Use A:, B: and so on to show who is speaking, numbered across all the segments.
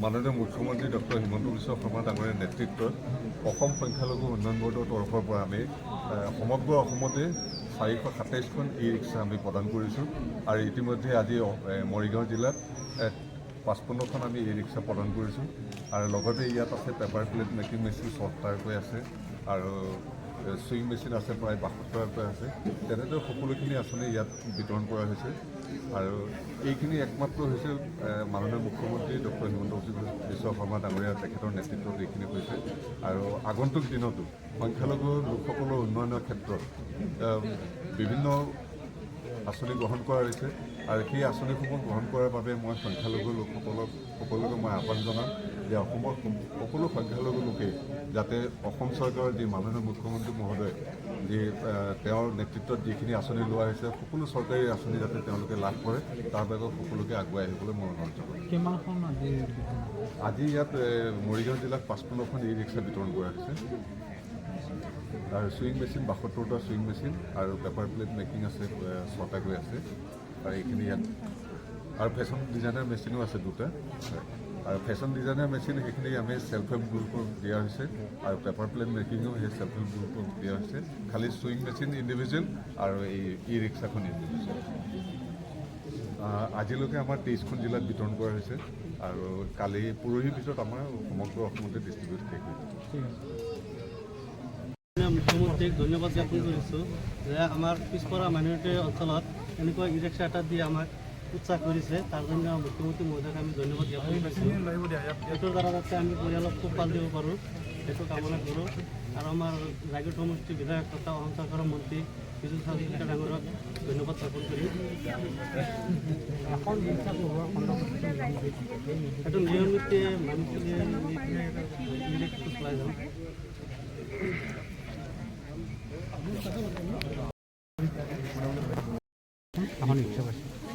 A: মাননীয় মুখ্যমন্ত্ৰী ডক্টৰ হিমন্ত বিশ্ব শৰ্মা ডাঙৰীয়াৰ নেতৃত্বত অসম সংখ্যালঘু উন্নয়ন বৰ্ডৰ তৰফৰ পৰা আমি সমগ্ৰ অসমতে 427খন ই-ৰিক্সা আমি প্ৰদান কৰিছোঁ আৰু ইতিমধ্যে আজি মৰিগাঁও জিলাত 55খন আমি ই-ৰিক্সা প্ৰদান কৰিছোঁ আৰু লগতে ইয়াত আছে পেপাৰ প্লেট মেকিং মেচিন 70টাকৈ আছে আৰু সুইং মেচিন আছে প্ৰায় 72টাকৈ আছে। তেনেদৰে সকলোখিনি আঁচনি ইয়াত বিতৰণ কৰা হৈছে আৰু এইখিনি একমাত্ৰ হৈছে মাননীয় মুখ্যমন্ত্ৰী ডক্টৰ হিমন্ত বিশ্ব শৰ্মা ডাঙৰীয়া তেখেতৰ নেতৃত্বত এইখিনি হৈছে আৰু আগন্তুক দিনতো সংখ্যালঘু লোকসকলৰ উন্নয়নৰ ক্ষেত্ৰত বিভিন্ন আঁচনি গ্ৰহণ কৰা হৈছে আৰু সেই আঁচনিসমূহ গ্ৰহণ কৰাৰ বাবে মই সংখ্যালঘু লোকসকলক মই আহ্বান জনাম যে অসমৰ সকলো সংখ্যালঘু লোকে যাতে অসম চৰকাৰৰ যি মাননীয় মুখ্যমন্ত্ৰী মহোদয় যি তেওঁৰ নেতৃত্বত যিখিনি আঁচনি লোৱা হৈছে সকলো চৰকাৰী আঁচনি যাতে তেওঁলোকে লাভ কৰে তাৰ বাবে সকলোকে আগুৱাই আহিবলৈ মই অনুৰোধ জনাম। আজি ইয়াত মৰিগাঁও জিলাত 55খন ই-ৰিক্সা বিতৰণ কৰা হৈছে আৰু সুইং মেচিন 72টা সুইং মেচিন আৰু পেপাৰ প্লেট মেকিং আছে 6টাকৈ আছে আৰু এইখিনি ইয়াত আৰু ফেশ্বন ডিজাইনাৰ মেচিনো আছে 2টা আৰু ফেশ্বন ডিজাইনাৰ মেচিন সেইখিনি আমি চেল্ফ হেল্প গ্ৰুপক দিয়া হৈছে আৰু পেপাৰ প্লেট মেকিঙো সেই চেল্ফ হেল্প গ্ৰুপক দিয়া হৈছে। খালি সুইং মেচিন ইণ্ডিভিজুৱেল আৰু এই ই-ৰিক্সাখন ইণ্ডিভিজুৱেল। আজিলৈকে আমাৰ 23খন জিলাত বিতৰণ কৰা হৈছে আৰু কালি পৰহিৰ ভিতৰত আমাৰ সমগ্ৰ অসমতে ডিষ্ট্ৰিবিউট শেষ হৈছে।
B: মুখ্যমন্ত্ৰীক ধন্যবাদ জ্ঞাপন কৰিছোঁ যে আমাৰ পিছপৰা মাইনৰিটি অঞ্চলত এনেকুৱা ই-ৰিক্সা এটা দি আমাক উৎসাহ কৰিছে, তাৰ কাৰণে মুখ্যমন্ত্ৰী মহোদয়ক আমি ধন্যবাদ জ্ঞাপন কৰিছোঁ। এইটোৰ দ্বাৰা যাতে আমি পৰিয়ালক পোহপাল দিব পাৰোঁ সেইটো কামনা কৰোঁ আৰু আমাৰ ৰায়গড় সমষ্টিৰ বিধায়ক তথা অসম চৰকাৰৰ মন্ত্ৰী বিজু হাজৰিকা ডাঙৰীয়াক ধন্যবাদ জ্ঞাপন কৰি এইটো নিয়মিত মানুহখিনিয়ে ই-ৰিক্সাটো চলাই যাওঁ।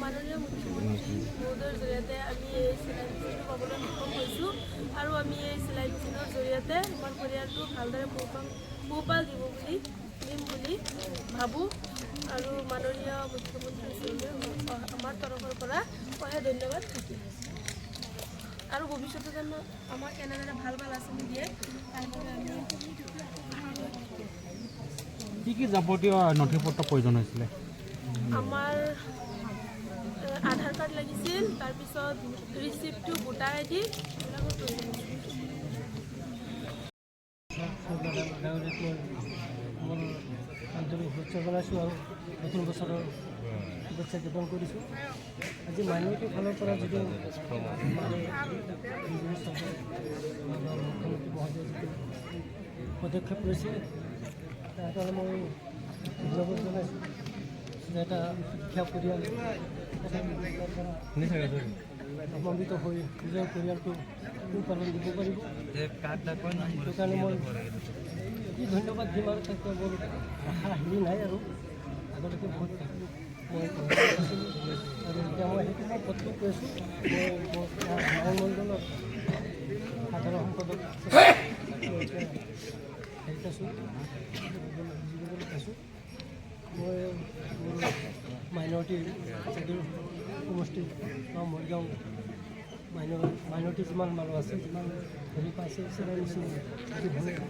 C: মাননীয় মুখ্যমন্ত্ৰী মহোদয়ৰ জৰিয়তে আমি এই চিলাই মেচিনটো পাবলৈ সক্ষম হৈছোঁ আৰু আমি এই চিলাই মেচিনৰ জৰিয়তে আমাৰ পৰিয়ালটো ভালদৰে পোহপাল দিম বুলি ভাবোঁ আৰু মাননীয় মুখ্যমন্ত্ৰীৰ আমাৰ তৰফৰ পৰা অশেষ ধন্যবাদ থাকিল আৰু ভৱিষ্যতে যেন আমাক এনেদৰে ভাল আঁচনি দিয়ে তাৰ বাবে আমি
B: কি যাৱতীয় নথিপত্ৰ প্ৰয়োজন হৈছিলে?
C: আমাৰ আধাৰ কাৰ্ড লাগিছিল, তাৰপিছত ৰিচিপ্টটো ভোটাৰ আই ডি এইবিলাকৰ প্ৰয়োজন
B: মোৰ আন্তৰিক শুভেচ্ছা জনাইছোঁ আৰু নতুন বছৰৰ শুভেচ্ছা জ্ঞাপন কৰিছোঁ। আজি মাইনৰিটিৰ ফালৰ পৰা যিটো মুখ্যমন্ত্ৰী মহোদয়ে যিটো পদক্ষেপ লৈছে তাৰ কাৰণে মই ধন্যবাদ জনাইছোঁ যে এটা শিক্ষা পৰিয়াল লাভান্বিত হৈ নিজৰ পৰিয়ালটো পোহপালন দিব পাৰিব। সেইকাৰণে মই কি ধন্যবাদ দিম আৰু তাকে মোৰ আশা হেৰি নাই আৰু আগলৈকে বহুত মই আছিলোঁ আৰু এতিয়া মই সেইটো মই প্ৰস্তুত কৰিছোঁ। মই মহামণ্ডলৰ সাধাৰণ সম্পাদক হেৰিত আছোঁ মই মোৰ মাইনৰিটি সমষ্টি মৰিগাঁও মাইনৰিটি যিমান মানুহ আছে যিমান হেৰি পাইছে চিলাই মেচিন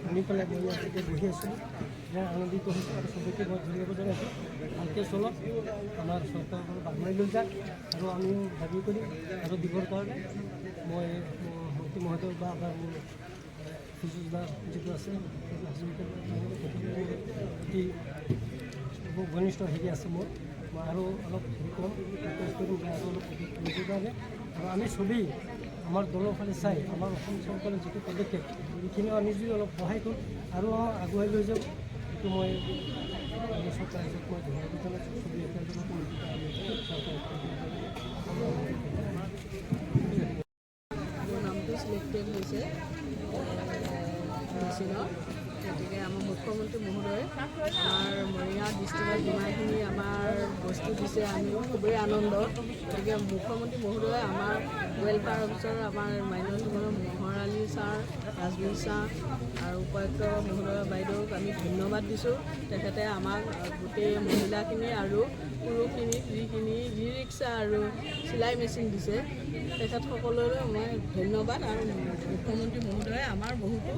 B: শুনি পেলাই মই ইয়াতে বহি আছোঁ আনন্দিত হৈছোঁ আৰু চবকে মই ধন্যবাদ জনাইছোঁ। ভালকৈ চলক, আমাৰ চৰকাৰখন বাগমাৰি লৈ যাওক আৰু আমিও ভাবি কৰিম আৰু দিবৰ কাৰণে মই মন্ত্ৰী মহোদয় বা আমাৰ মোৰ সুযোগ যিটো আছে অতি ঘনিষ্ঠ হেৰি আছে মোৰ মই আৰু অলপ হেৰি ক'ম ৰিকুৱেষ্ট কৰিম যে আৰু অলপ অধিক কাৰণে আৰু আমি চবেই আমাৰ দলৰ ফালে চাই আমাৰ অসম চৰকাৰৰ যিটো পদক্ষেপ এইখিনিও আমি যদি অলপ সহায় কৰোঁ আৰু আমাক আগুৱাই লৈ যাওঁ এইটো মই চৰকাৰ হিচাপে মই ধন্যবাদ জনাইছোঁ। চবেই একেলগে
D: মোৰ নামটো চিলেক্টেড হৈছে মেচিনৰ, গতিকে আমাৰ মুখ্যমন্ত্ৰী মহোদয়ে আমাৰ মৰিগাঁও ডিষ্ট্ৰিক্টত যিমানখিনি আমাৰ বস্তু দিছে আমি খুবেই আনন্দ। গতিকে মুখ্যমন্ত্ৰী মহোদয়ে আমাৰ ৱেলফেয়াৰ অফিচাৰ আমাৰ মাইনৰিটিখনৰ মহৰ আলী ছাৰ, ৰাজবীৰ ছাৰ আৰু উপায়ুক্ত মহোদয় বাইদেউক আমি ধন্যবাদ দিছোঁ। তেখেতে আমাক গোটেই মহিলাখিনি আৰু পুৰুষখিনিক যিখিনি ই ৰিক্সা আৰু চিলাই মেচিন দিছে তেখেতসকললৈ মই ধন্যবাদ। আৰু মুখ্যমন্ত্ৰী মহোদয়ে আমাৰ বহুতো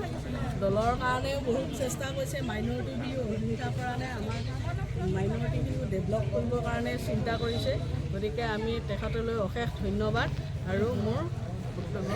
D: দলৰ কাৰণেও বহুত চেষ্টা কৰিছে, মাইনৰিটি বুলিও অহিংসা কৰা নাই, আমাৰ মাইনৰিটিখিনিও ডেভেলপ কৰিবৰ কাৰণে চিন্তা কৰিছে। গতিকে আমি তেখেতলৈ অশেষ ধন্যবাদ আৰু মোৰ বক্তব্য